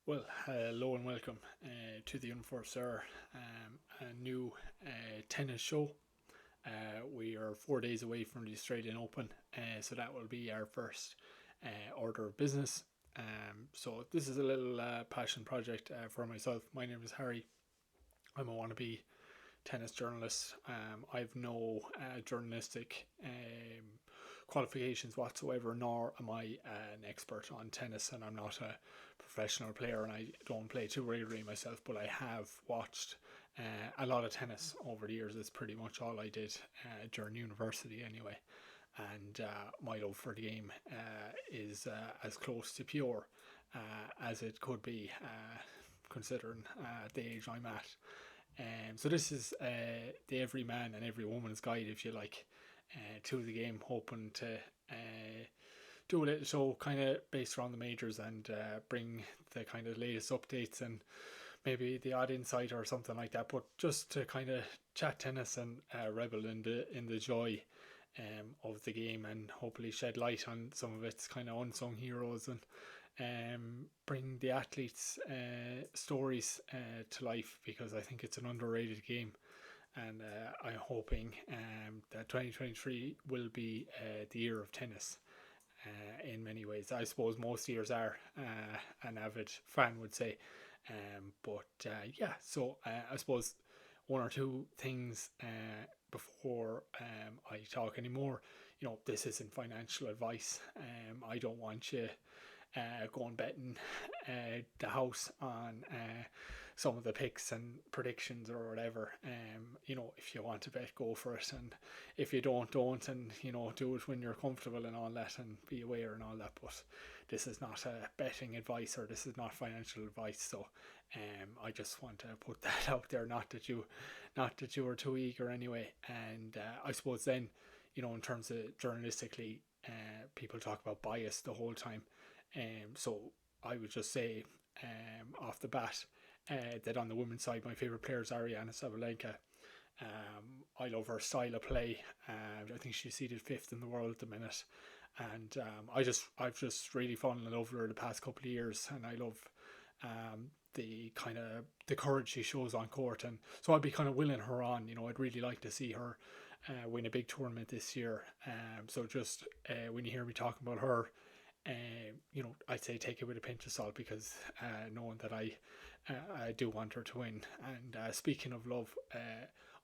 Well, hello and welcome to the Unforcer, a new tennis show. We are 4 days away from the Australian Open, so that will be our first order of business. So this is a little passion project for myself. My name is Harry. I'm a wannabe tennis journalist. I've no journalistic qualifications whatsoever, nor am I an expert on tennis, and I'm not a professional player, and I don't play too regularly myself. But I have watched a lot of tennis over the years. It's pretty much all I did during university, anyway. And my love for the game is as close to pure as it could be, considering the age I'm at. So this is the every man and every woman's guide, if you like, to the game, hoping to do a little show kind of based around the majors and bring the kind of latest updates and maybe the odd insight or something like that. But just to kind of chat tennis and revel in the joy of the game, and hopefully shed light on some of its kind of unsung heroes, and bring the athletes' stories to life, because I think it's an underrated game. And I'm hoping that 2023 will be the year of tennis in many ways. I suppose most years are, an avid fan would say. Yeah, so I suppose one or two things before I talk anymore. This isn't financial advice. I don't want you going betting the house on some of the picks and predictions or whatever. If you want to bet, go for it, and if you don't, and do it when you're comfortable and all that, and be aware and all that. But this is not betting advice, or this is not financial advice. So, I just want to put that out there. Not that you are too eager anyway. And I suppose then, in terms of journalistically, people talk about bias the whole time. So I would just say off the bat that on the women's side, my favourite player is Ariana Sabalenka. I love her style of play. I think she's seated fifth in the world at the minute, and I've just really fallen in love with her the past couple of years, and I love the courage she shows on court, and so I'd be kind of willing her on. I'd really like to see her win a big tournament this year. So just when you hear me talking about her, I'd say take it with a pinch of salt, because knowing that I do want her to win. And speaking of love,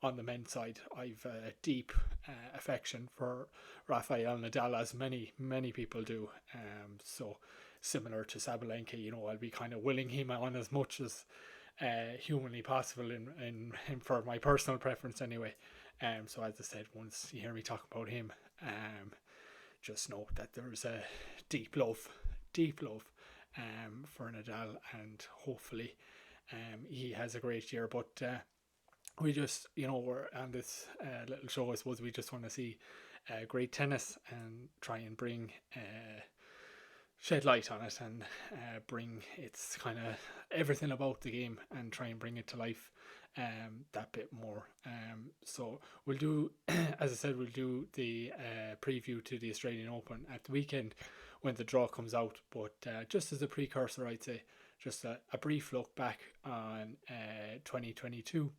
on the men's side, I've a deep affection for Rafael Nadal, as many people do. So similar to Sabalenka, I'll be kind of willing him on as much as humanly possible in for my personal preference anyway. So as I said, once you hear me talk about him, just know that there's a deep love for Nadal, and hopefully he has a great year. But we just, we're on this little show. I suppose we just want to see great tennis and try and bring shed light on it, and bring its kind of everything about the game, and try and bring it to life that bit more. So we'll do, as I said, we'll do the preview to the Australian Open at the weekend when the draw comes out. But just as a precursor, I'd say just a brief look back on 2022.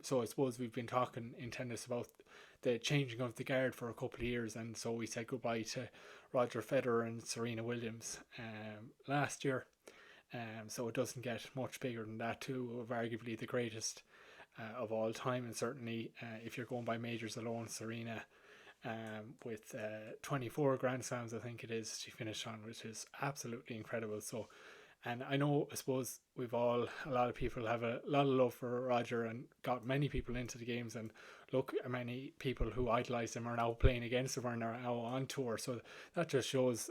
So I suppose we've been talking in tennis about the changing of the guard for a couple of years, and so we said goodbye to Roger Federer and Serena Williams last year. So it doesn't get much bigger than that. Two of arguably the greatest of all time, and certainly if you're going by majors alone, Serena with 24 Grand Slams, I think it is, she finished on, which is absolutely incredible. So, and I suppose a lot of people have a lot of love for Roger, and got many people into the games, and look, many people who idolise him are now playing against him, and are now on tour. So that just shows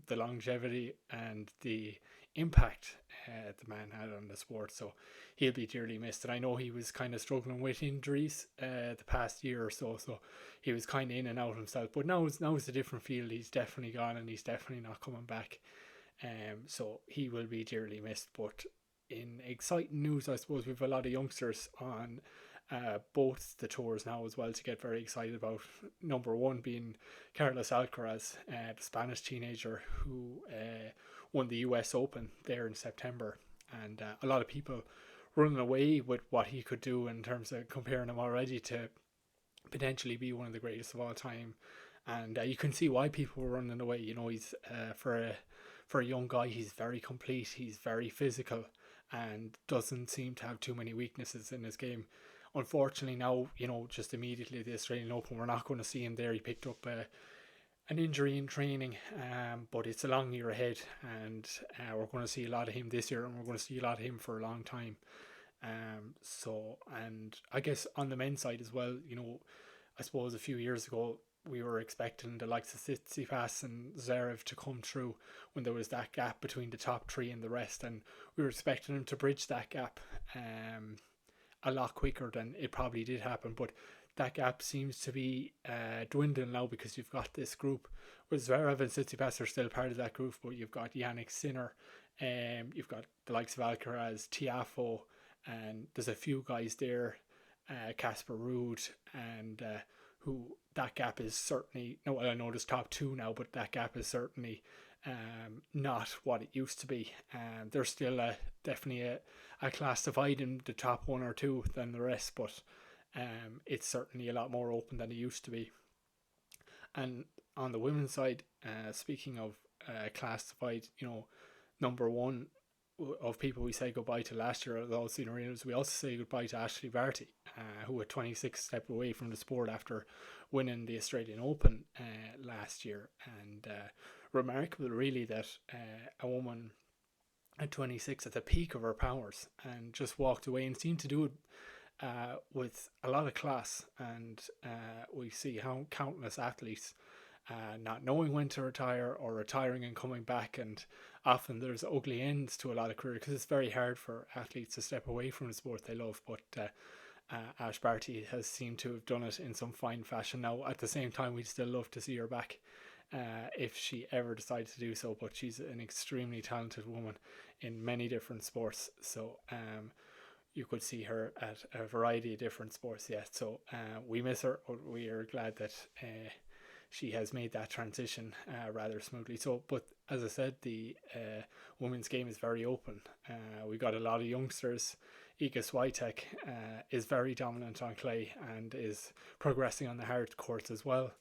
the longevity and the impact the man had on the sport. So he'll be dearly missed. And I know he was kind of struggling with injuries the past year or so, so he was kind of in and out himself. But now it's a different field. He's definitely gone, and he's definitely not coming back. So he will be dearly missed. But in exciting news, I suppose we've a lot of youngsters on both the tours now as well to get very excited about. Number one being Carlos Alcaraz, the Spanish teenager who won the US Open there in September, and a lot of people running away with what he could do in terms of comparing him already to potentially be one of the greatest of all time. And you can see why people were running away. He's for a young guy, he's very complete, he's very physical, and doesn't seem to have too many weaknesses in his game. Unfortunately, now, just immediately the Australian Open, we're not going to see him there. He picked up an injury in training, but it's a long year ahead, and we're going to see a lot of him this year, and we're going to see a lot of him for a long time. And I guess on the men's side as well, I suppose a few years ago we were expecting the likes of Tsitsipas and Zverev to come through when there was that gap between the top three and the rest, and we were expecting them to bridge that gap a lot quicker than it probably did happen. But that gap seems to be dwindling now, because you've got this group where Zverev and Tsitsipas are still part of that group, but you've got Jannik Sinner, you've got the likes of Alcaraz, Tiafoe, and there's a few guys there, Casper Ruud, and who that gap is certainly, no, I know there's top two now, but that gap is certainly not what it used to be. There's still definitely a class divide in the top one or two than the rest, but it's certainly a lot more open than it used to be. And on the women's side, speaking of class divide, number one of people we say goodbye to last year, the All-Senior Arenas, we also say goodbye to Ashleigh Barty, who at 26 stepped away from the sport after winning the Australian Open last year. And remarkable really that a woman at 26 at the peak of her powers and just walked away and seemed to do it with a lot of class. And we see how countless athletes not knowing when to retire or retiring and coming back, and often there's ugly ends to a lot of careers because it's very hard for athletes to step away from the sport they love. But Ash Barty has seemed to have done it in some fine fashion. Now at the same time, we'd still love to see her back if she ever decides to do so, but she's an extremely talented woman in many different sports, so you could see her at a variety of different sports yet. So we miss her, but we are glad that she has made that transition rather smoothly. So, but as I said, the women's game is very open. We got a lot of youngsters. Iga Swiatek is very dominant on clay and is progressing on the hard courts as well.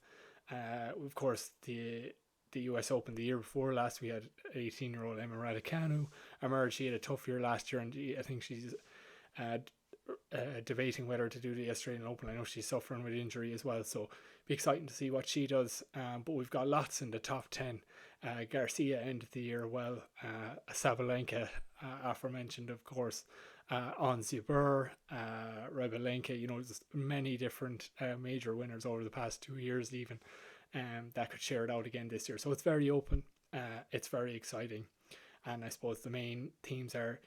Of course, the US Open the year before last, we had 18-year-old Emma Raducanu emerge. She had a tough year last year, and I think she's debating whether to do the Australian Open. I know she's suffering with injury as well, so be exciting to see what she does. But we've got lots in the top 10. Garcia ended the year well. Sabalenka, aforementioned, of course. Ons Jabeur, Rybolenka, there's many different major winners over the past 2 years even that could share it out again this year. So it's very open. It's very exciting. And I suppose the main themes are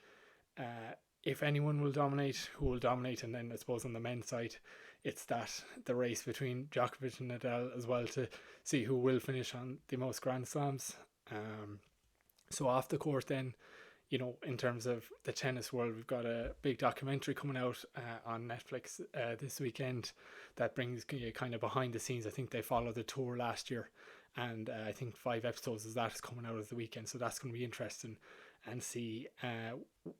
if anyone will dominate, who will dominate, and then I suppose on the men's side, it's that the race between Djokovic and Nadal as well to see who will finish on the most Grand Slams. So off the court then, in terms of the tennis world, we've got a big documentary coming out on Netflix this weekend that brings you kind of behind the scenes. I think they followed the tour last year, and I think 5 episodes of that is coming out of the weekend, so that's going to be interesting, and see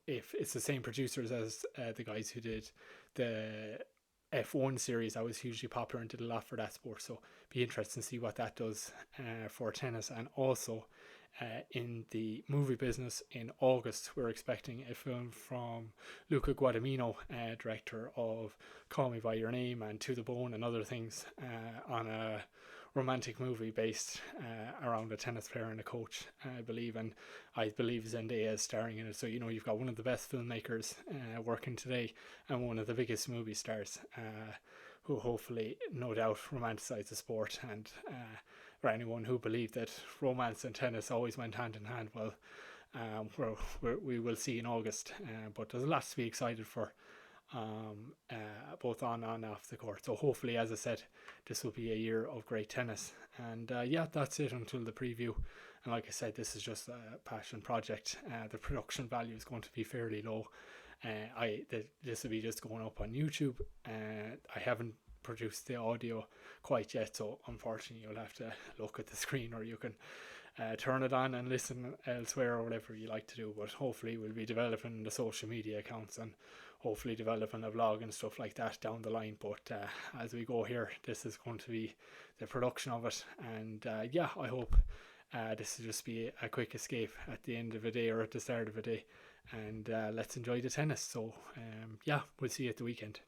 if it's the same producers as the guys who did the F1 series that was hugely popular and did a lot for that sport. So be interesting to see what that does for tennis. And also in the movie business, in August we're expecting a film from Luca Guadagnino, director of Call Me By Your Name and To The Bone and other things, on a romantic movie based around a tennis player and a coach, I believe, and I believe Zendaya is starring in it. So you've got one of the best filmmakers working today and one of the biggest movie stars who hopefully, no doubt, romanticize the sport. And for anyone who believed that romance and tennis always went hand in hand, well, we will see in August. But there's lots to be excited for, both on and off the court. So hopefully, as I said, this will be a year of great tennis. And that's it until the preview. And like I said, this is just a passion project. The production value is going to be fairly low. This will be just going up on YouTube. I haven't produced the audio quite yet, so unfortunately you'll have to look at the screen, or you can turn it on and listen elsewhere or whatever you like to do. But hopefully we'll be developing the social media accounts and hopefully developing a vlog and stuff like that down the line. But as we go here, this is going to be the production of it. And yeah, I hope this will just be a quick escape at the end of a day or at the start of a day. And let's enjoy the tennis. So yeah, we'll see you at the weekend.